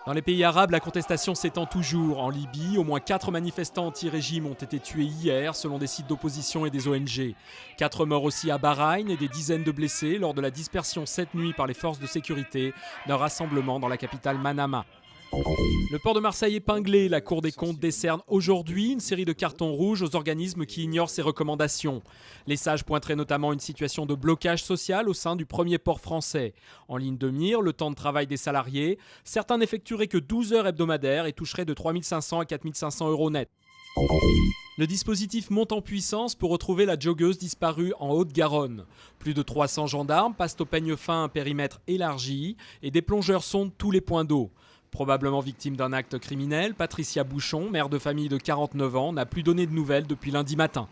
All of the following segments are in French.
Dans les pays arabes, la contestation s'étend toujours. En Libye, au moins 4 manifestants anti-régime ont été tués hier, selon des sites d'opposition et des ONG. 4 morts aussi à Bahreïn et des dizaines de blessés lors de la dispersion cette nuit par les forces de sécurité d'un rassemblement dans la capitale Manama. Le port de Marseille épinglé, la Cour des comptes décerne aujourd'hui une série de cartons rouges aux organismes qui ignorent ses recommandations. Les sages pointeraient notamment une situation de blocage social au sein du premier port français. En ligne de mire, le temps de travail des salariés. Certains n'effectueraient que 12 heures hebdomadaires et toucheraient de 3 500 à 4 500 euros net. Le dispositif monte en puissance pour retrouver la joggeuse disparue en Haute-Garonne. Plus de 300 gendarmes passent au peigne fin un périmètre élargi et des plongeurs sondent tous les points d'eau. Probablement victime d'un acte criminel, Patricia Bouchon, mère de famille de 49 ans, n'a plus donné de nouvelles depuis lundi matin.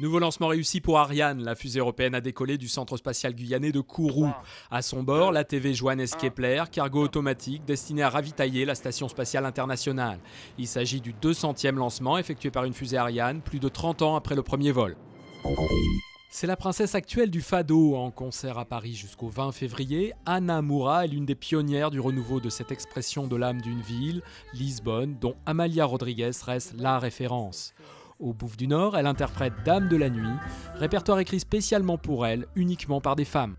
Nouveau lancement réussi pour Ariane. La fusée européenne a décollé du centre spatial guyanais de Kourou. À son bord, l'ATV Johannes Kepler, cargo automatique destiné à ravitailler la station spatiale internationale. Il s'agit du 200e lancement effectué par une fusée Ariane, plus de 30 ans après le premier vol. C'est la princesse actuelle du fado en concert à Paris jusqu'au 20 février. Ana Moura est l'une des pionnières du renouveau de cette expression de l'âme d'une ville, Lisbonne, dont Amalia Rodrigues reste la référence. Au Bouffe du Nord, elle interprète Dame de la Nuit, répertoire écrit spécialement pour elle, uniquement par des femmes.